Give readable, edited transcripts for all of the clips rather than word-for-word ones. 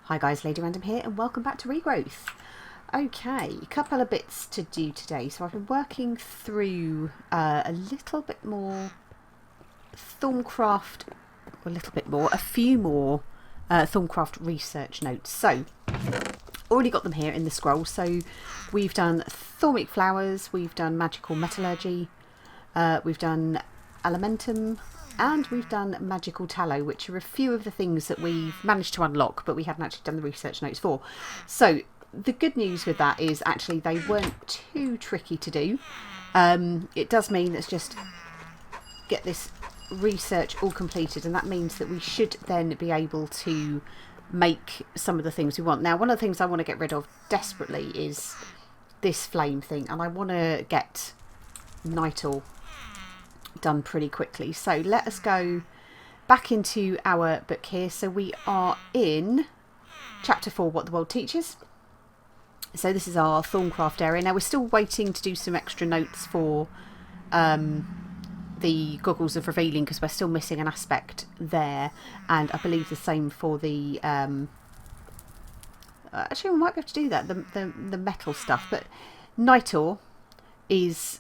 Hi guys, Lady Random here and welcome back to Regrowth. Okay, a couple of bits to do today. So I've been working through a little bit more Thaumic, a few more Thaumic research notes. So, already got them here in the scroll. So we've done Thaumic flowers, we've done magical metallurgy, we've done elementum, and we've done magical tallow, which are a few of the things that we've managed to unlock, but we haven't actually done the research notes for. So the good news with that is actually they weren't too tricky to do. It does mean let's just get this research all completed, and that means that we should then be able to make some of the things we want. Now, one of the things I want to get rid of desperately is this flame thing, and I want to get Nitor done pretty quickly. So let us go back into our book here. So we are in chapter 4, What the World Teaches. So this is our Thorncraft area. Now we're still waiting to do some extra notes for the goggles of revealing, because we're still missing an aspect there, and I believe the same for the actually we might be able to do that, the metal stuff. But Nitor is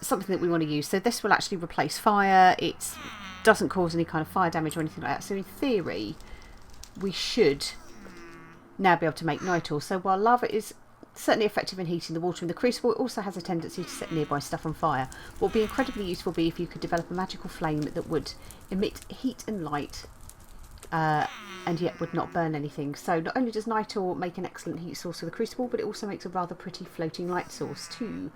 something that we want to use. So this will actually replace fire. It doesn't cause any kind of fire damage or anything like that. So in theory, we should now be able to make Nitor. So while lava is certainly effective in heating the water in the crucible, it also has a tendency to set nearby stuff on fire. What would be incredibly useful would be if you could develop a magical flame that would emit heat and light, and yet would not burn anything. So not only does Nitor make an excellent heat source for the crucible, but it also makes a rather pretty floating light source too.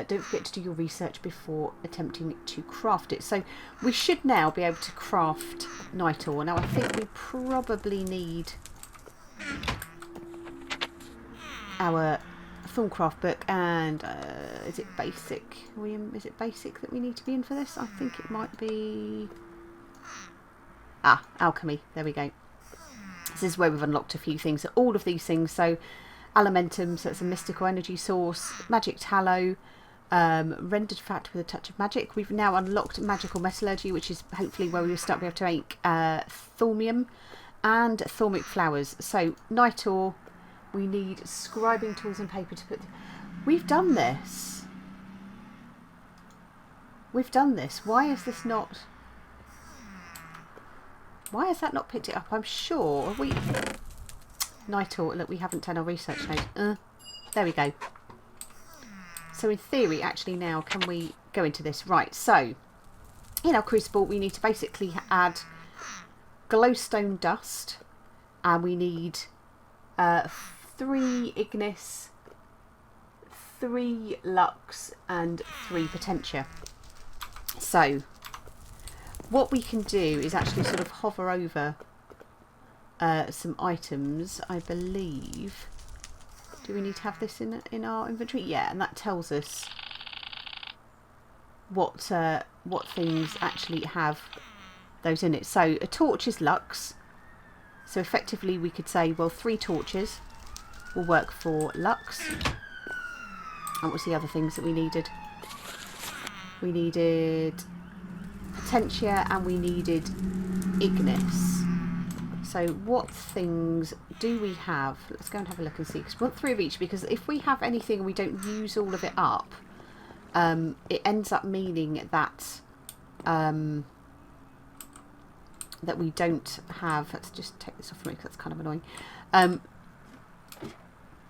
Don't forget to do your research before attempting to craft it. So we should now be able to craft Nitor. Now I think we probably need our Thorncraft book, and is it basic? William, is it basic that we need to be in for this? I think it might be alchemy. There we go. This is where we've unlocked a few things. So all of these things. So elementum, so it's a mystical energy source. Magic tallow. Rendered fat with a touch of magic. We've now unlocked magical metallurgy, which is hopefully where we will start to be able to make Thaumium and Thaumic flowers. So Nitor, we need scribing tools and paper to put. We've done this. We've done this. Why is this not? Why has that not picked it up? I'm sure we Nitor. Look, we haven't done our research note. There we go. So in theory, actually now, can we go into this? Right, so in our crucible, we need to basically add glowstone dust, and we need 3 ignis, 3 lux, and 3 potentia. So what we can do is actually sort of hover over some items, I believe. Do we need to have this in our inventory? Yeah, and that tells us what things actually have those in it. So a torch is lux. So effectively we could say, well, 3 torches will work for lux. And what's the other things that we needed? We needed potentia and we needed ignis. So what things do we have? Let's go and have a look and see, because we want 3 of each, because if we have anything and we don't use all of it up, it ends up meaning that that we don't have, let's just take this off for me because that's kind of annoying,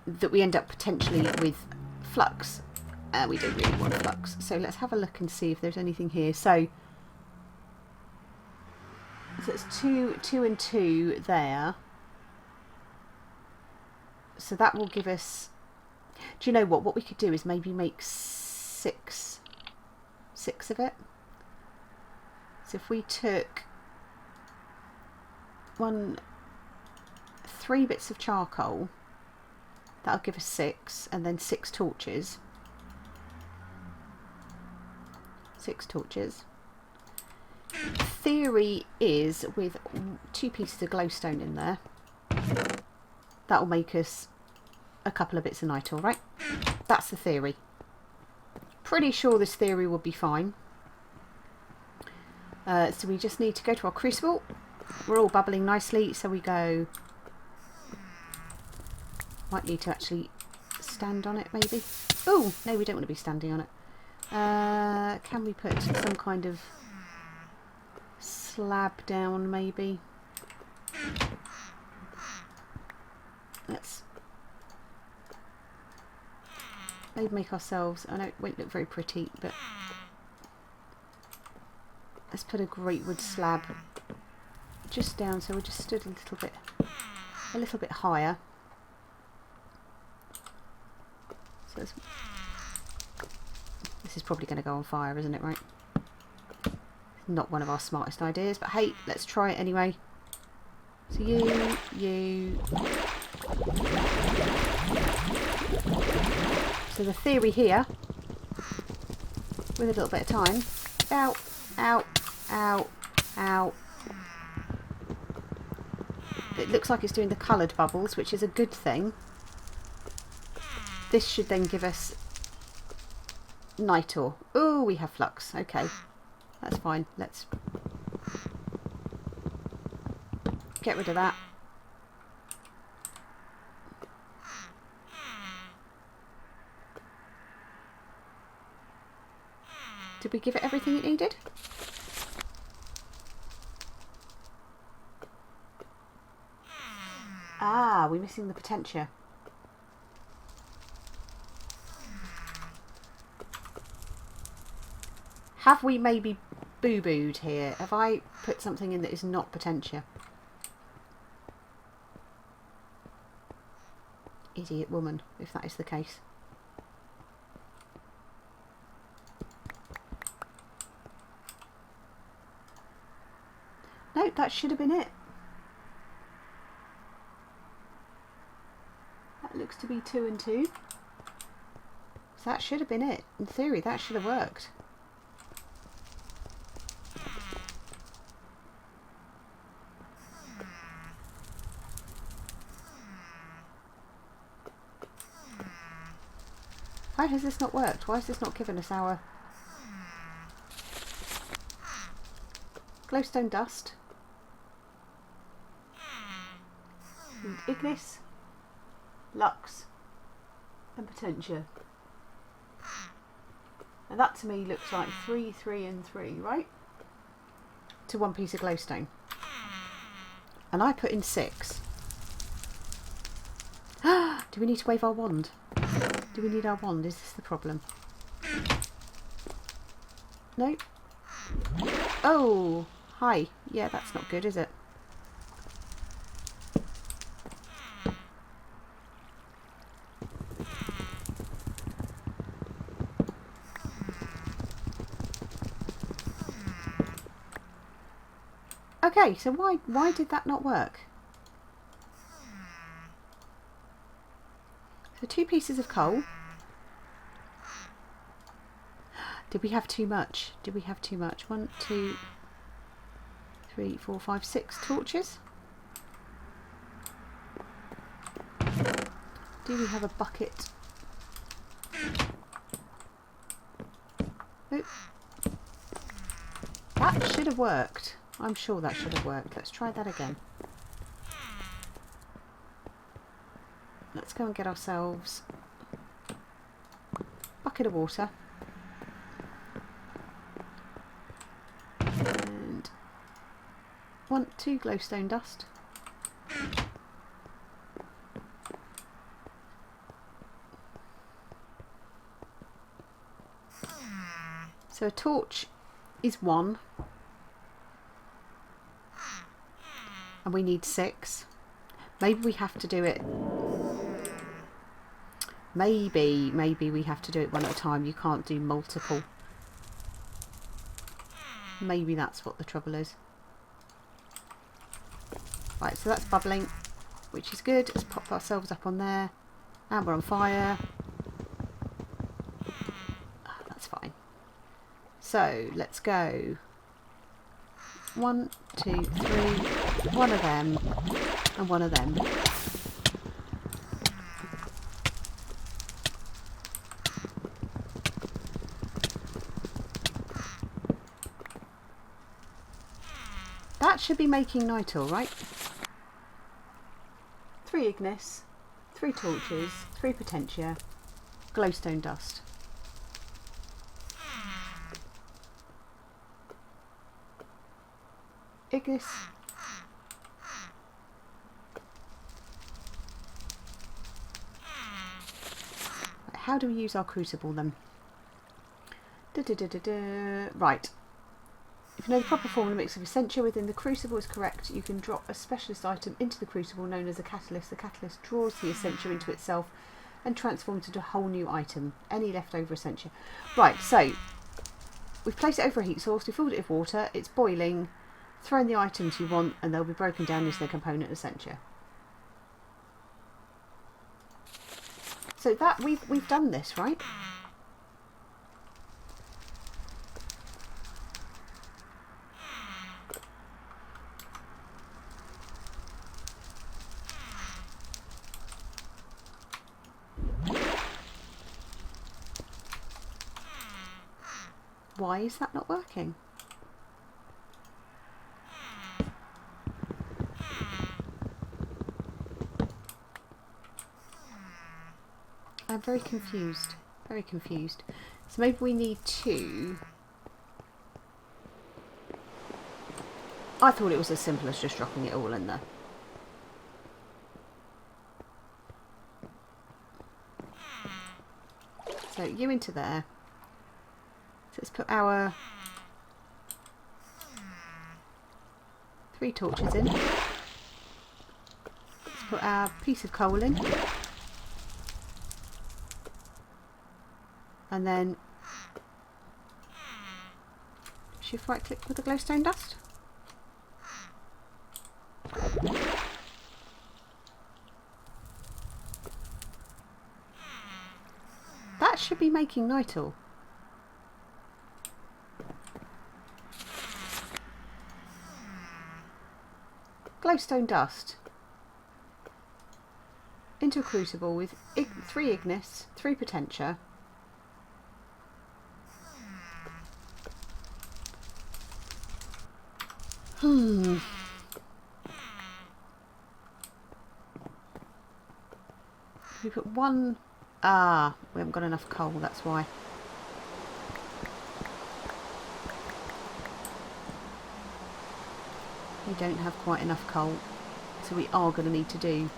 that we end up potentially with flux. We don't really want flux. So let's have a look and see if there's anything here. So it's 2 and 2 there. So that will give us. Do you know what? What we could do is maybe make 6 of it. So if we took 3 bits of charcoal, that'll give us 6, and then 6 torches. 6 torches. Theory is with 2 pieces of glowstone in there, that will make us a couple of bits of Nitor, right? That's the theory. Pretty sure this theory would be fine. So we just need to go to our crucible. We're all bubbling nicely, so we go Might need to actually stand on it, maybe. Oh, no, we don't want to be standing on it. Can we put some kind of slab down, maybe? Let's maybe make ourselves, I know it won't look very pretty, but let's put a great wood slab just down so we're just stood a little bit higher. So this is probably going to go on fire, isn't it, right? Not one of our smartest ideas, but hey, let's try it anyway. So you. So the theory here, with a little bit of time, ow, ow, ow, ow. It looks like it's doing the coloured bubbles, which is a good thing. This should then give us Nitor. Oh, we have flux. Okay, that's fine. Let's get rid of that. Did we give it everything it needed? Ah, we're missing the potentia. Have we maybe boo-booed here? Have I put something in that is not potentia? Idiot woman, if that is the case. No, that should have been it. That looks to be 2 and 2. So that should have been it. In theory, that should have worked. Why has this not worked? Why has this not given us our glowstone dust? And ignis, lux, and potentia. Now that to me looks like 3, 3, and 3, right? To one piece of glowstone. And I put in 6. Do we need to wave our wand? Do we need our wand? Is this the problem? No? Oh! Hi. Yeah, that's not good, is it? Okay, so why did that not work? So 2 pieces of coal. Did we have too much? Did we have too much? 1, 2, 3, 4, 5, 6 torches. Do we have a bucket? Oop. That should have worked. I'm sure that should have worked. Let's try that again. Let's go and get ourselves a bucket of water. And 1, 2 glowstone dust. So a torch is 1. And we need 6. Maybe we have to do it. Maybe we have to do it one at a time. You can't do multiple. Maybe that's what the trouble is. Right, so that's bubbling, which is good. Let's pop ourselves up on there. And we're on fire. Oh, that's fine. So let's go. 1, 2, 3. One of them. And one of them. That should be making Nitor, right? 3 ignis, 3 torches, 3 potentia, glowstone dust. Ignis. How do we use our crucible then? Right. If you know the proper formula mix of essentia within the crucible is correct, you can drop a specialist item into the crucible known as a catalyst. The catalyst draws the essentia into itself and transforms into a whole new item. Any leftover essentia. Right, so we've placed it over a heat source, we filled it with water, it's boiling, throw in the items you want and they'll be broken down into their component essentia. So that we've done this, right? Why is that not working? I'm very confused. Very confused. So maybe we need to... I thought it was as simple as just dropping it all in there. So you into there. So let's put our 3 torches in. Let's put our piece of coal in. And then shift right click with the glowstone dust. That should be making Nitor. Glowstone dust into a crucible with 3 ignis, 3 potentia. We put 1... Ah, we haven't got enough coal, that's why. We don't have quite enough coal, so we are going to need to do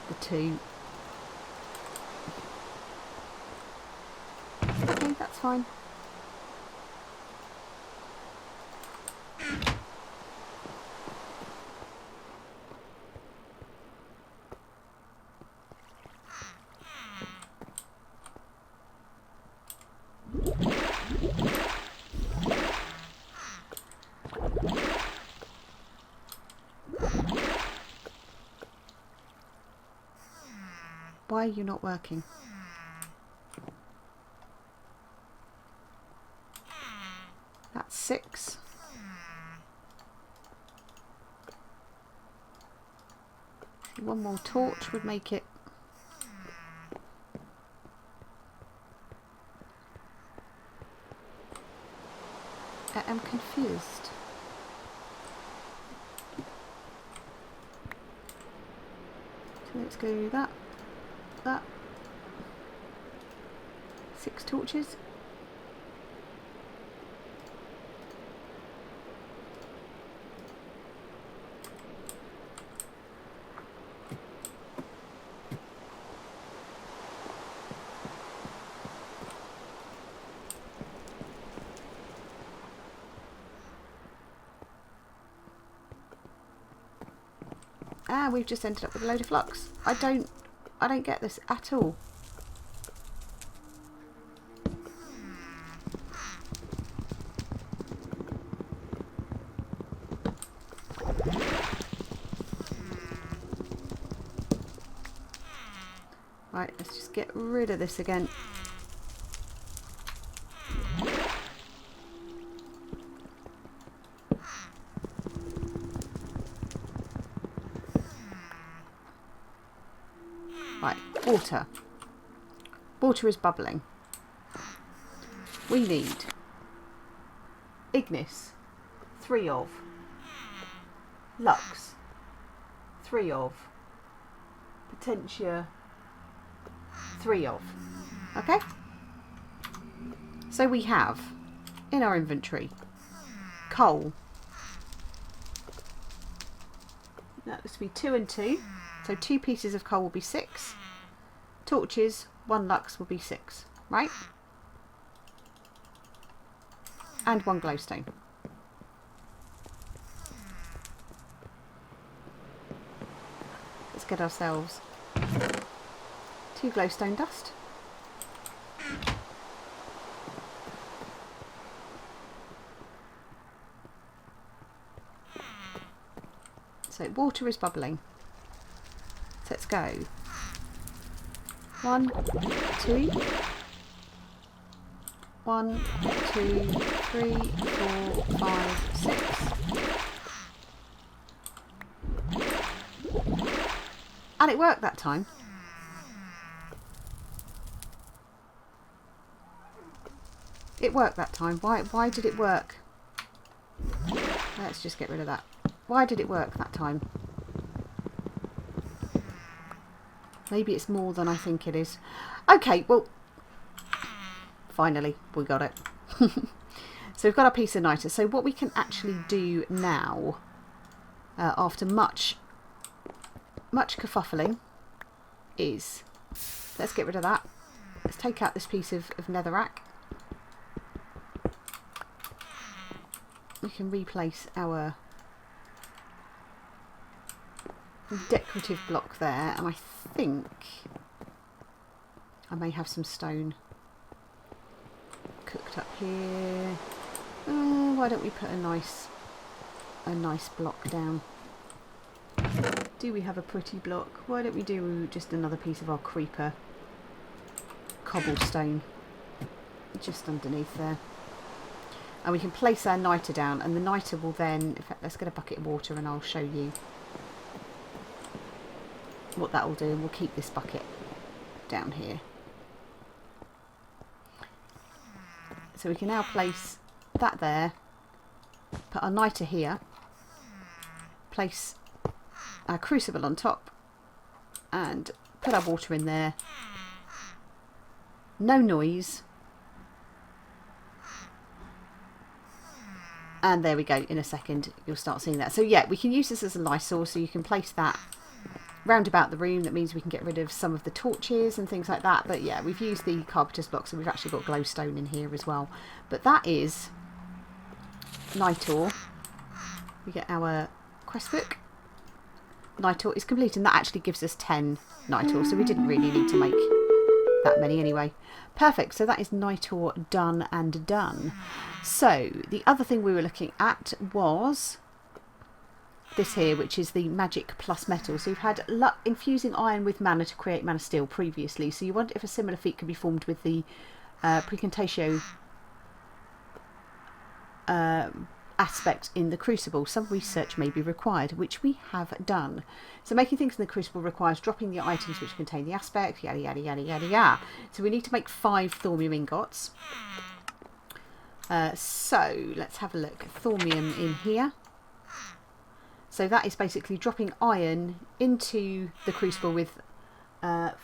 the 2. Okay, that's fine. Why are you not working? That's 6. One more torch would make it. I am confused. So let's go that. 6 torches. Ah, we've just ended up with a load of flux. I don't get this at all. Right, let's just get rid of this again. Right, water. Water is bubbling. We need ignis, 3 of, lux, 3 of, Potentia 3 of. Okay? So we have in our inventory coal. That looks to be 2 and 2. So 2 pieces of coal will be 6. Torches, 1 lux will be 6. Right? And 1 glowstone. Let's get ourselves 2 glowstone dust. So water is bubbling. So let's go. 1, 2. 1, 2, 3, 4, 5, 6. And it worked that time. It worked that time. Why did it work? Let's just get rid of that. Why did it work that time? Maybe it's more than I think it is. Okay, well, finally we got it. So we've got our piece of Nitor. So what we can actually do now, after much kerfuffling, is let's get rid of that. Let's take out this piece of netherrack. We can replace our decorative block there, and I think I may have some stone cooked up here. Why don't we put a nice block down? Do we have a pretty block? Why don't we do just another piece of our creeper cobblestone just underneath there? And we can place our Nitor down, and the Nitor will then, in fact, let's get a bucket of water and I'll show you what that will do, and we'll keep this bucket down here. So we can now place that there, put our Nitor here, place our crucible on top, and put our water in there. No noise. And there we go. In a second you'll start seeing that. So yeah, we can use this as a light source, so you can place that round about the room. That means we can get rid of some of the torches and things like that. But yeah, we've used the carpenter's block, so we've actually got glowstone in here as well. But that is Nitor. We get our quest book. Nitor is complete, and that actually gives us 10 Nitor, so we didn't really need to make that many anyway. Perfect, so that is Nitor done and done. So the other thing we were looking at was this here, which is the magic plus metal. So you've had luck infusing iron with mana to create mana steel previously, so you wonder if a similar feat could be formed with the precontatio aspect in the crucible. Some research may be required, which we have done. So making things in the crucible requires dropping the items which contain the aspect, yada yada yada yada yada. So we need to make 5 thaumium ingots. So let's have a look. Thaumium in here. So that is basically dropping iron into the crucible with 4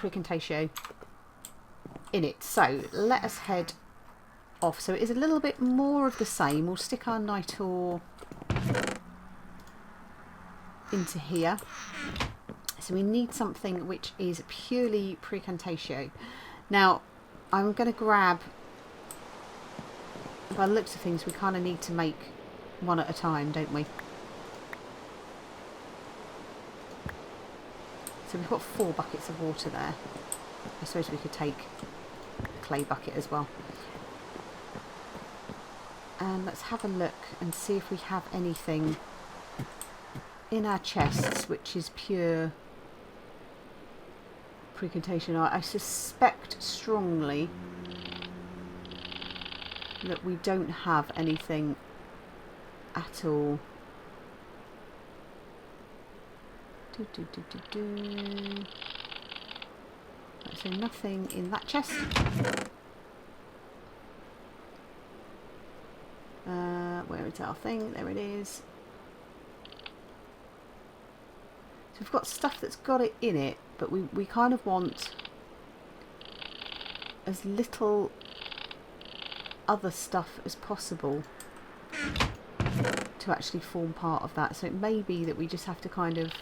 precontatio in it. So let us head off. So it is a little bit more of the same. We'll stick our Nitor into here. So we need something which is purely precontatio. Now I'm going to grab, by the looks of things, we kind of need to make one at a time, don't we? So we've got 4 buckets of water there. I suppose we could take a clay bucket as well. And let's have a look and see if we have anything in our chests which is pure precontation. I suspect strongly that we don't have anything at all. Right, so nothing in that chest. Where is our thing? There it is. So we've got stuff that's got it in it, but we kind of want as little other stuff as possible to actually form part of that. So it may be that we just have to kind of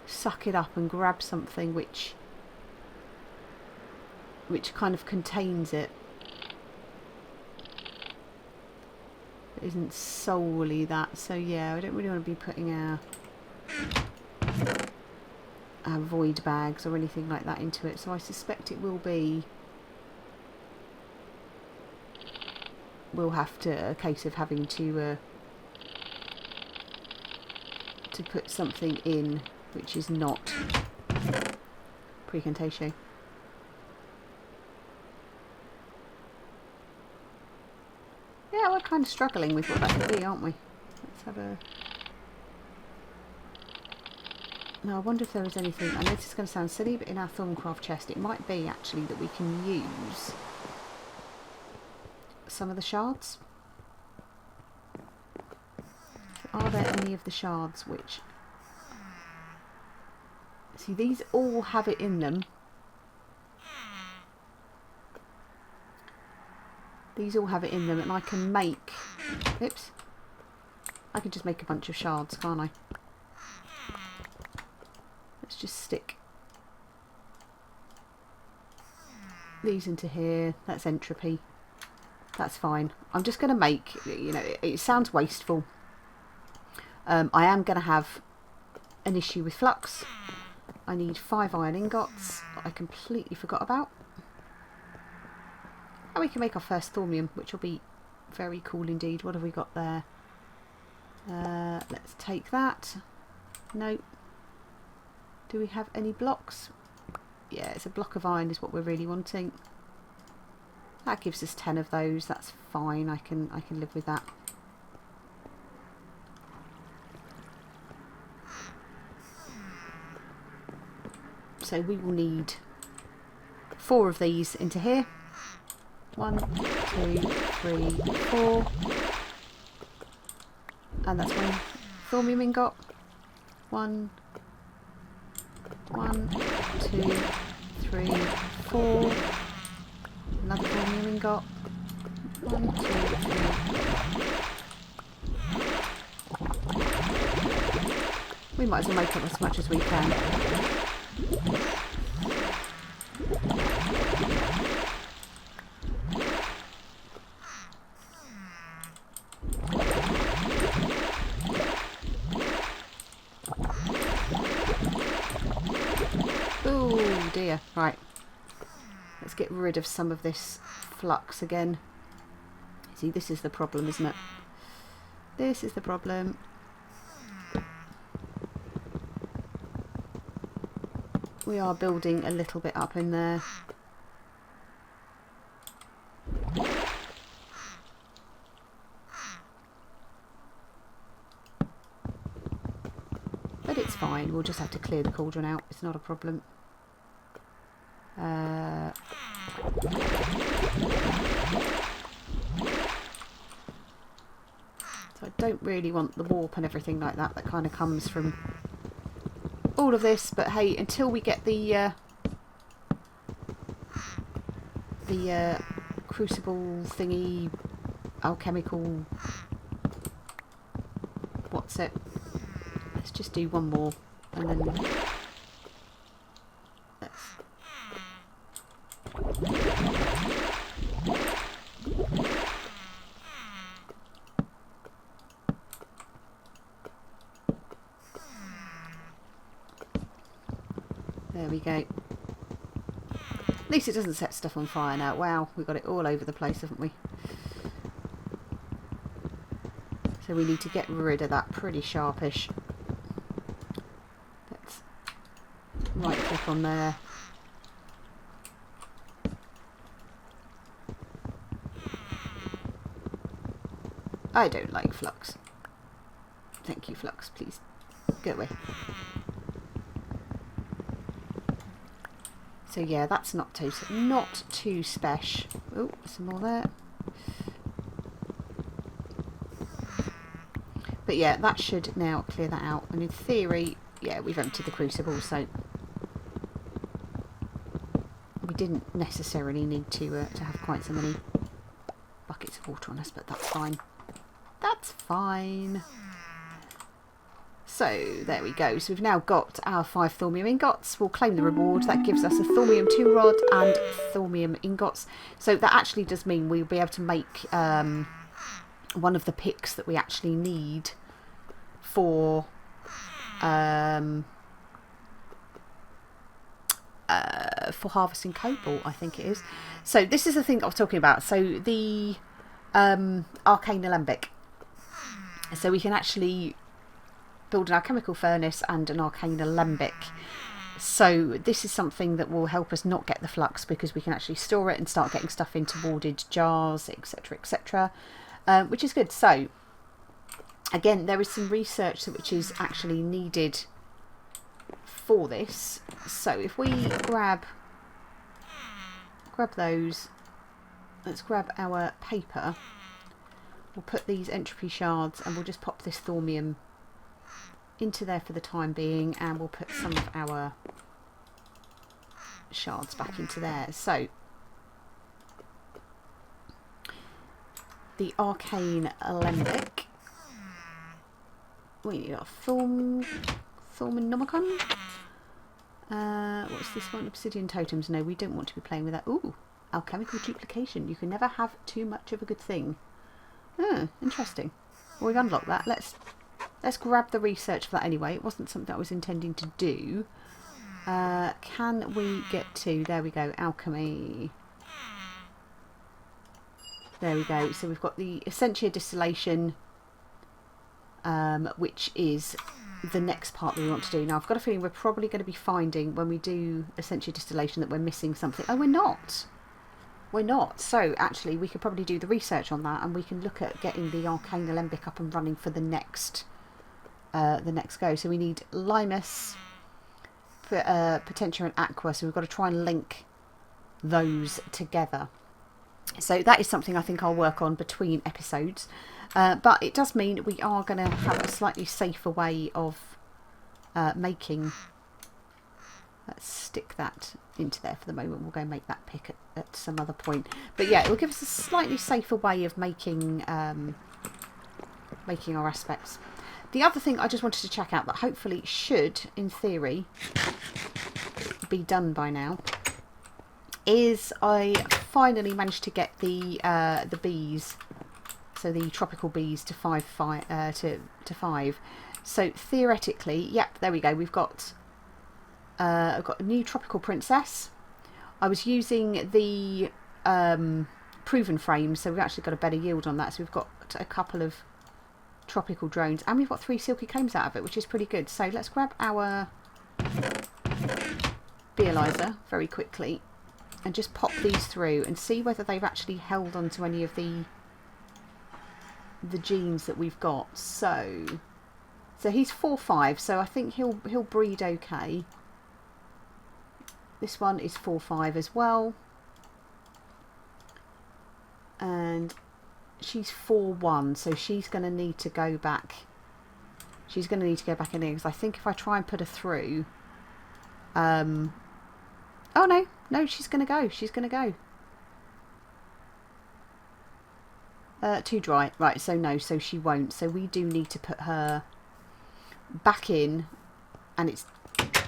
suck it up and grab something which kind of contains it. It isn't solely that. So yeah, I don't really want to be putting our void bags or anything like that into it. So I suspect it will be, we'll have to, a case of having to put something in which is not precontatio. Yeah, we're kind of struggling with what that could be, aren't we? Let's have a... Now I wonder if there is anything, I know this is going to sound silly, but in our Thaumcraft chest it might be actually that we can use some of the shards. So are there any of the shards which... See, these all have it in them. These all have it in them, and I can make... Oops. I can just make a bunch of shards, can't I? Let's just stick these into here. That's entropy. That's fine. I'm just going to make, you know, it sounds wasteful. I am going to have an issue with flux. I need 5 iron ingots that I completely forgot about. And we can make our first Thaumium, which will be very cool indeed. What have we got there? Let's take that. No. Do we have any blocks? Yeah, it's a block of iron is what we're really wanting. That gives us 10 of those. That's fine. I can live with that. So we will need 4 of these into here. 1, 2, 3, 4. And that's 1 Thaumium ingot. 1, 2, 3, 4. Another Thaumium ingot. 1, 2, 3. We might as well make up as much as we can. Oh dear, right. Let's get rid of some of this flux again. See, this is the problem, isn't it? This is the problem. We are building a little bit up in there. But it's fine, we'll just have to clear the cauldron out, it's not a problem. So I don't really want the warp and everything like that that kind of comes from all of this, but hey, until we get the crucible thingy, alchemical, what's it? Let's just do one more and then let's... There we go. At least it doesn't set stuff on fire now. Wow, we've got it all over the place, haven't we? So we need to get rid of that pretty sharpish. Let's right click on there. I don't like flux. Thank you, flux. Please go away. So yeah, that's not too special. Oh, some more there. But yeah, that should now clear that out. And in theory, yeah, we've emptied the crucible, so we didn't necessarily need to have quite so many buckets of water on us, but that's fine. That's fine. So there we go. So we've now got our 5 Thaumium ingots. We'll claim the reward. That gives us a Thaumium 2 rod and Thaumium ingots. So that actually does mean we'll be able to make one of the picks that we actually need for harvesting cobalt, I think it is. So this is the thing that I was talking about. So the arcane alembic. So we can actually build an alchemical furnace and an arcane alembic. So this is something that will help us not get the flux, because we can actually store it and start getting stuff into warded jars, etc, etc, which is good. So again, there is some research which is actually needed for this. So if we grab those, let's grab our paper. We'll put these entropy shards and we'll just pop this Thaumium into there for the time being, and we'll put some of our shards back into there. So the arcane alembic, we need our Thauminomicon. What's this one? Obsidian totems. No, we don't want to be playing with that. Ooh, alchemical duplication. You can never have too much of a good thing. Interesting. Well, we've unlocked that. Let's grab the research for that anyway. It wasn't something I was intending to do. Can we get to... There we go. Alchemy. There we go. So we've got the Essentia distillation, which is the next part that we want to do. Now, I've got a feeling we're probably going to be finding when we do Essentia distillation that we're missing something. Oh, we're not. We're not. So, actually, we could probably do the research on that, and we can look at getting the arcane alembic up and running for the next go. So we need limus, potentia and aqua. So we've got to try and link those together. So that is something I think I'll work on between episodes. But it does mean we are going to have a slightly safer way of making... Let's stick that into there for the moment. We'll go make that pick at some other point. But yeah, it will give us a slightly safer way of making making our aspects. The other thing I just wanted to check out that hopefully should, in theory, be done by now, is I finally managed to get the bees, so the tropical bees, to five. So theoretically, yep, there we go. We've got I've got a new tropical princess. I was using the proven frame, so we've actually got a better yield on that. So we've got a couple of tropical drones, and we've got 3 silky combs out of it, which is pretty good. So let's grab our Bealyzer very quickly and just pop these through and see whether they've actually held on to any of the genes that we've got. So he's 4-5, so I think he'll breed okay. This one is 4-5 as well, and she's 4-1, so she's going to need to go back. She's going to need to go back in here, because I think if I try and put her through, oh no, she's going to go. She's going to go. Too dry. Right, so no, so she won't. So we do need to put her back in, and it's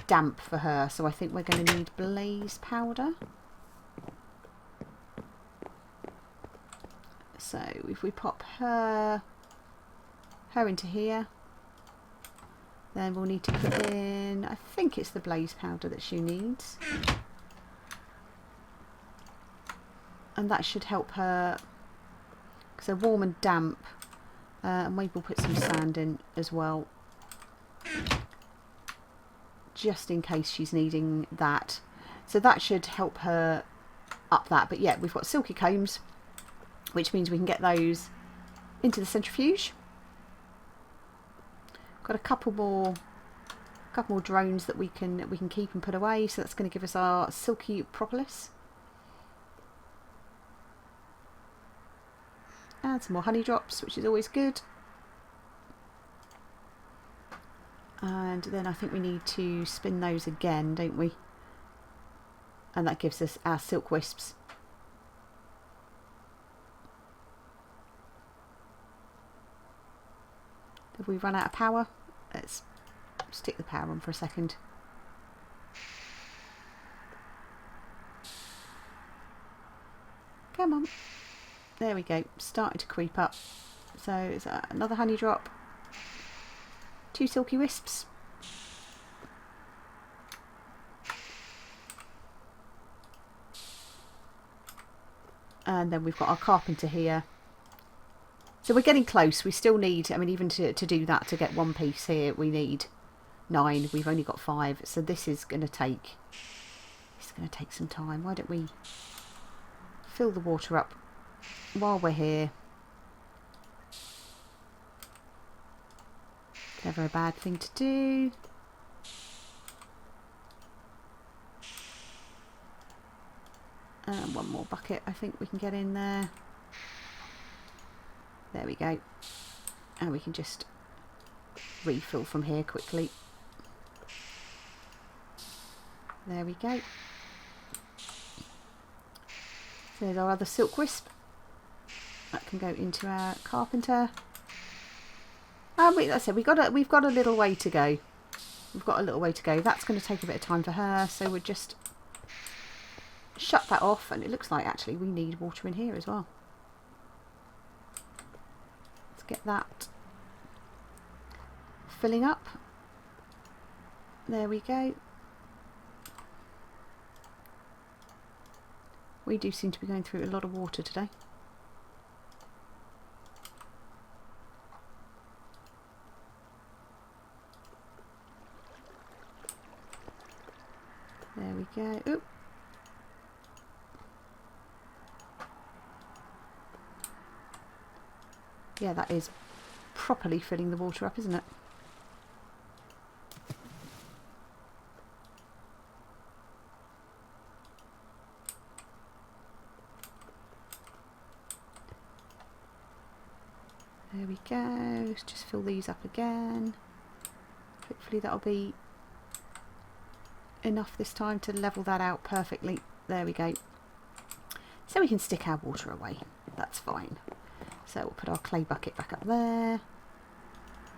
damp for her. So I think we're going to need blaze powder. So if we pop her into here, then we'll need to put in, I think it's the blaze powder that she needs. And that should help her, because they're warm and damp. And maybe we'll put some sand in as well, just in case she's needing that. So that should help her up that. But yeah, we've got silky combs, which means we can get those into the centrifuge. Got a couple more drones that we can keep and put away. So that's going to give us our silky propolis. And some more honey drops, which is always good. And then I think we need to spin those again, don't we? And that gives us our silk wisps. Have we run out of power? Let's stick the power on for a second. Come on. There we go. Starting to creep up. So is that another honey drop? 2 silky wisps. And then we've got our carpenter here. So we're getting close. We still need, I mean, even to do that, to get 1 piece here, we need 9. We've only got 5. So this is going to take, some time. Why don't we fill the water up while we're here? Never a bad thing to do. And 1 more bucket I think we can get in there. There we go. And we can just refill from here quickly. There we go. So there's our other silk wisp. That can go into our carpenter. And like I said, we've got a little way to go. We've got a little way to go. That's going to take a bit of time for her, so we'll just shut that off. And it looks like actually we need water in here as well. Let's get that filling up. There we go. We do seem to be going through a lot of water today. There we go. Oop. Yeah, that is properly filling the water up, isn't it? There we go. Let's just fill these up again. Hopefully that'll be enough this time to level that out perfectly. There we go. So we can stick our water away. That's fine. So we'll put our clay bucket back up there.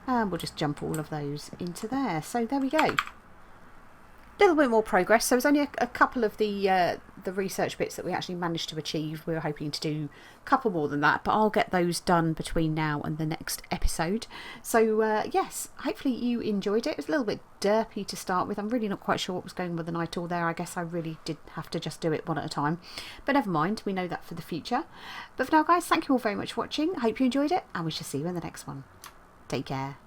And we'll just jump all of those into there. So there we go. A little bit more progress. So it's only a couple of the research bits that we actually managed to achieve. We were hoping to do a couple more than that, but I'll get those done between now and the next episode. So yes, hopefully you enjoyed it. It was a little bit derpy to start with. I'm really not quite sure what was going on with the Nitor there. I guess I really did have to just do it one at a time. But never mind, we know that for the future. But for now, guys, thank you all very much for watching. I hope you enjoyed it, and we shall see you in the next one. Take care.